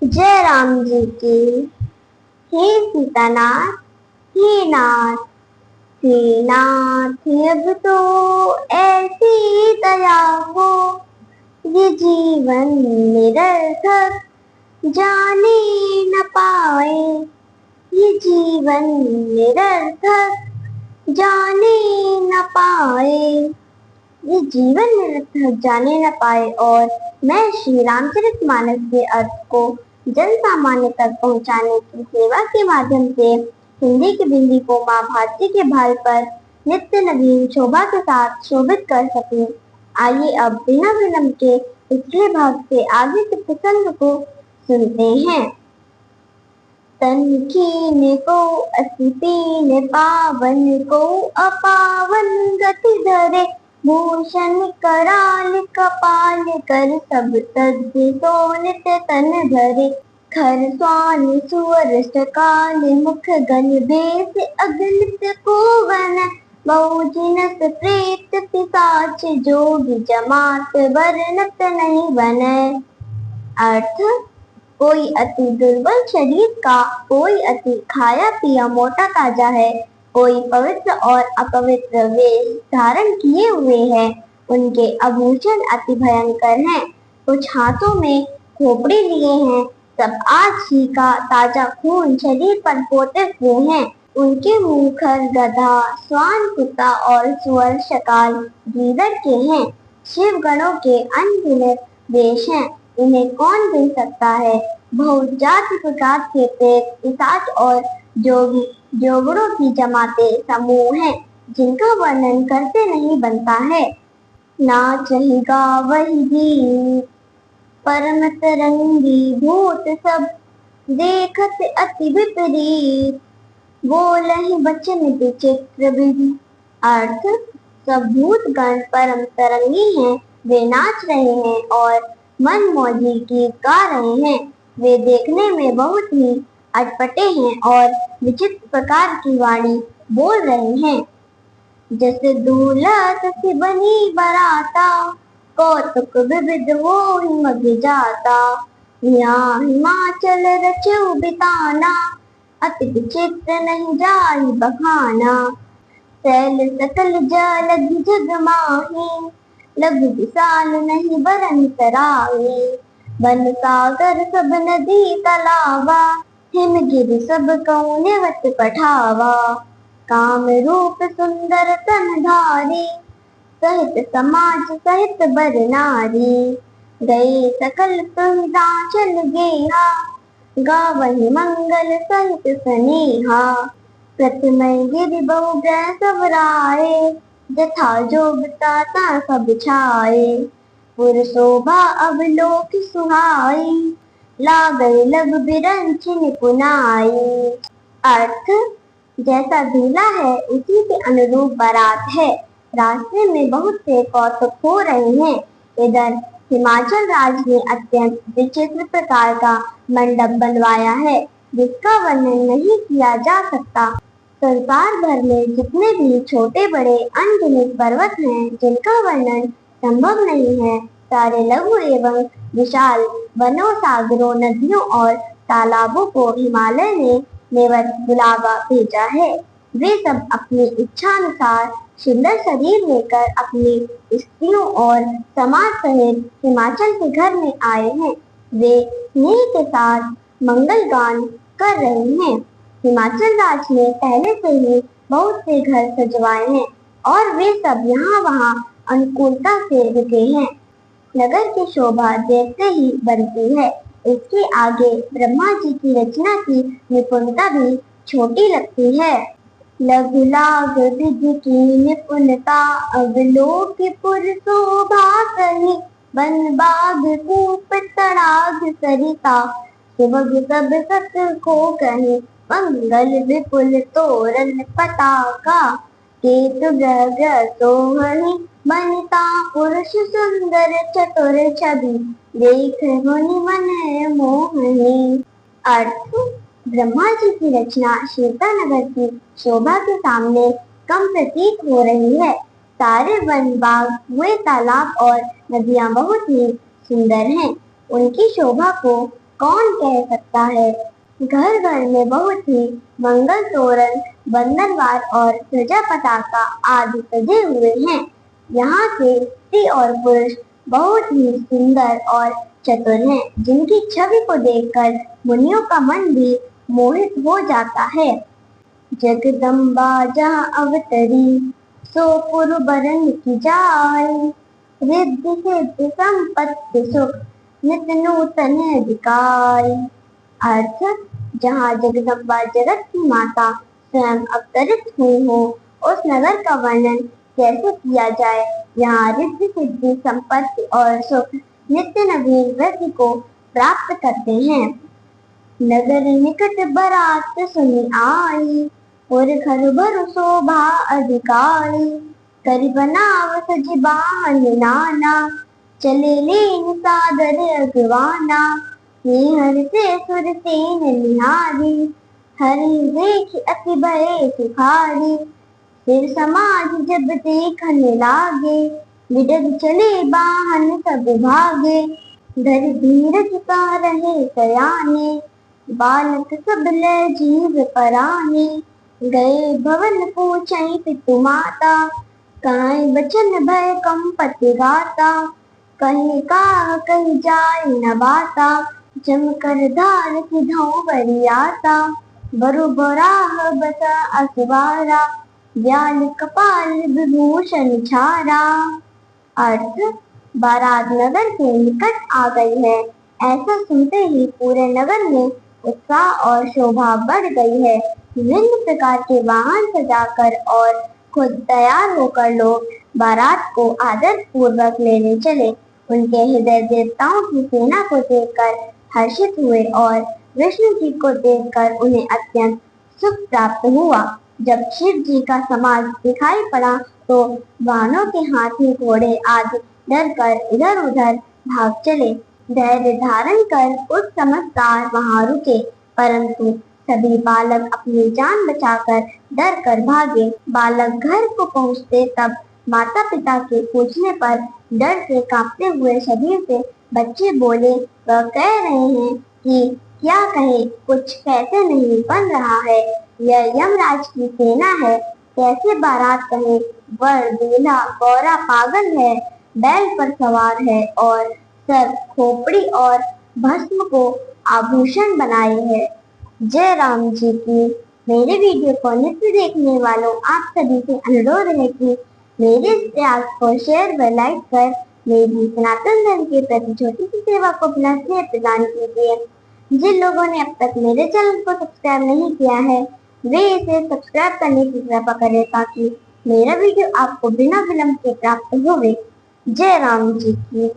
जय राम जी की। हे सीतानाथ, हे नाथ, हे नाथ, अब तो ऐसी दया हो, ये जीवन निरर्थक जाने न पाए, ये जीवन निरर्थक जाने न पाए, ये जीवन निरर्थक जाने न पाए। और मैं श्री रामचरितमानस के अर्थ को जन सामान्य तक पहुंचाने की सेवा के माध्यम से हिंदी की बिंदी को माँ भारती के भाल पर नित्य नवीन शोभा के साथ शोभित कर सकूं। आइए अब बिना विलंब के पिछले भाग से आगे के प्रसंग को सुनते हैं। तन कीने को अति पीने पावन को अपावन गति धरे, भूषण कराल कपाल कर सब तज सोनित तन भरे, खर स्वान सुअर सकाल मुख गण भेष अगणित कोवन, बहुजिनस प्रेत पिशाच जोग जमात वर्णत नहीं बने। अर्थ, कोई अति दुर्बल शरीर का, कोई अति खाया पिया मोटा ताजा है, कोई पवित्र और अपवित्र वेश धारण किए हुए है, उनके आभूषण अति भयंकर हैं, कुछ हाथों में खोपड़ी लिए हैं, सब आज ही का ताजा खून शरीर पर पोते हुए हैं, उनके मुंह खर गधा स्वान कुत्ता और सुअर शकाल गीदड़ के हैं, शिव गणों के अनगिनत वेश हैं, इन्हें कौन दे सकता है। बहुत जाति प्रकार के प्रेत पिशाच और जोगड़ों की जमाते समूह हैं, जिनका वर्णन करते नहीं बनता है। नाच ही गावहि गीत परम तरंगी भूत सब, देखत अति विपरीत बोलहि बचन विचित्र विधि। अर्थ, सब भूत गण परम तरंगी हैं, वे नाच रहे हैं और मन मौजी गीत गा रहे हैं, वे देखने में बहुत ही अटपटे हैं और विचित्र प्रकार की वाणी बोल रहे हैं। जैसे दूल्हा तसी बनी बराता, कौतुक विविध हो ही मग जाता, यहाँ हिमाचल रचु बिताना, अति विचित्र नहीं जाई बखाना, सैल सकल जलधि जग माही, लघु विशाल नहीं बरन तराई, वन सागर सब नदी तलावा, हिमगिरि सब कौ निवत पठावा, काम रूप सुंदर तन धारी, सहित समाज सहित बर नारी, गए सकल सुविधा चल गेहा, गावहि मंगल सहित स्नेहा, प्रतिमय गिरि बहु ग्रह सब राये, जथा जोगता ता सब छाए, पुर शोभा अवलोक सुहाई, लागई लग बिरंच निपुनाई। अर्थ, जैसा दूल्हा है उसी के अनुरूप बारात है, रास्ते में बहुत से कौतुक हो रहे हैं। इधर हिमाचल राज्य ने अत्यंत विचित्र प्रकार का मंडप बनवाया है, जिसका वर्णन नहीं किया जा सकता। संसार भर में जितने भी छोटे बड़े अनगिनत पर्वत हैं, जिनका वर्णन संभव नहीं है, सारे लघु एवं विशाल वनों सागरों नदियों और तालाबों को हिमालय ने नेवत बुलावा भेजा है। वे सब अपनी इच्छानुसार सुंदर शरीर लेकर अपनी स्त्रियों और समाज सहित हिमाचल के घर में आए हैं। वे स्नेह के साथ मंगल गान कर रहे हैं। हिमाचल राज्य ने पहले से ही बहुत से घर सजवाए हैं और वे सब यहाँ वहाँ अनुकूलता से रुके हैं। नगर की शोभा देखते ही बनती है, इसके आगे ब्रह्मा जी की रचना की निपुणता भी छोटी लगती है। लघु लाग विधि की निपुणता, अवलोक पुर शोभा कही, वन बाग कूप तड़ाग सरिता, सुबह सब सत को कहीं, मंगल विपुल तोरण पताका, केतु ग्रह सोहनी, वनिता पुरुष सुंदर चतुर छवि, देख मुनि मन मोहनी। अर्थ, ब्रह्मा जी की रचना शीतला नगर की शोभा के सामने कम प्रतीत हो रही है। सारे वन बाग कुएं तालाब और नदियां बहुत ही सुंदर हैं। उनकी शोभा को कौन कह सकता है। घर घर में बहुत ही मंगल तोरण, बंधनवार और ध्वजा पताका आदि सजे हुए हैं। यहाँ के स्त्री और पुरुष बहुत ही सुंदर और चतुर हैं, जिनकी छवि को देखकर मुनियों का मन भी मोहित हो जाता है। जगदम्बा जहाँ अवतरी, सो पुरबरन की जाय, रिद्धि सिद्धि संपत्ति सुख, नित नूतन दिखाई। अर्थ, जहाँ जगदम्बा जगत की माता स्वयं अवतरित हुई हो, उस नगर का वर्णन कैसे किया जाए। यहाँ रिद्धि सिद्धि संपत्ति और सुख नित्य नवीन वृद्धि को प्राप्त करते हैं। नगर निकट बरात सुनी आई, और घर भर शोभा अधिकारी। करि बनाव सजी बाहन नाना, चले लेन सादर अगवाना। हर से सुर सेन निहारी, हरि देख अति भय सुखारी। फिर समाज जब देखन लागे, बिडग चले बाहन सब भागे। धर धीरज का रहे सयाने, बालक सब ले जीव पराने। गए भवन पूछई पितु माता, कहीं बचन भय कंपति गाता। कहीं का कहीं जाय न बाता, जम कर धार की धौवरियाता। बरु बराह बसा असवारा, व्याल कपाल विभूषण छारा। अर्थ, बारात नगर के निकट आ गई है। ऐसा सुनते ही पूरे नगर में उत्साह और शोभा बढ़ गई है। विभिन्न प्रकार के वाहन सजाकर और खुद तैयार होकर लोग बारात को आदर पूर्वक लेने चले। उनके हृदय देवताओं की सेना को देखकर हर्षित हुए और विष्णु जी को देखकर उन्हें अत्यंत सुख प्राप्त हुआ। जब शिव जी का समाज दिखाई पड़ा तो वाहनों के हाथी घोड़े आदि डर कर इधर उधर भाग चले। धैर्य धारण कर उस समझदार वहां रुके, परंतु सभी बालक अपनी जान बचाकर डर कर भागे। बालक घर को पहुंचते तब माता पिता के पूछने पर डर से कांपते हुए शरीर से बच्चे बोले, वह कह रहे हैं कि क्या कहे, कुछ कैसे नहीं बन रहा है। यह यमराज की सेना है, कैसे बारात कहे। वर दूल्हा गौरा पागल है, बैल पर सवार है और सर खोपड़ी और भस्म को आभूषण बनाए है। जय राम जी की। मेरे वीडियो को नित्य देखने वालों आप सभी से अनुरोध है कि मेरे इस प्रयास को शेयर व लाइक कर मेरी सनातन धर्म के प्रति छोटी सी सेवा को अपना स्नेह प्रदान कीजिए। जिन लोगों ने अब तक मेरे चैनल को सब्सक्राइब नहीं किया है, वे इसे सब्सक्राइब करने की कृपा करें ताकि मेरा वीडियो आपको बिना विलंब के प्राप्त होवे। जय राम जी की।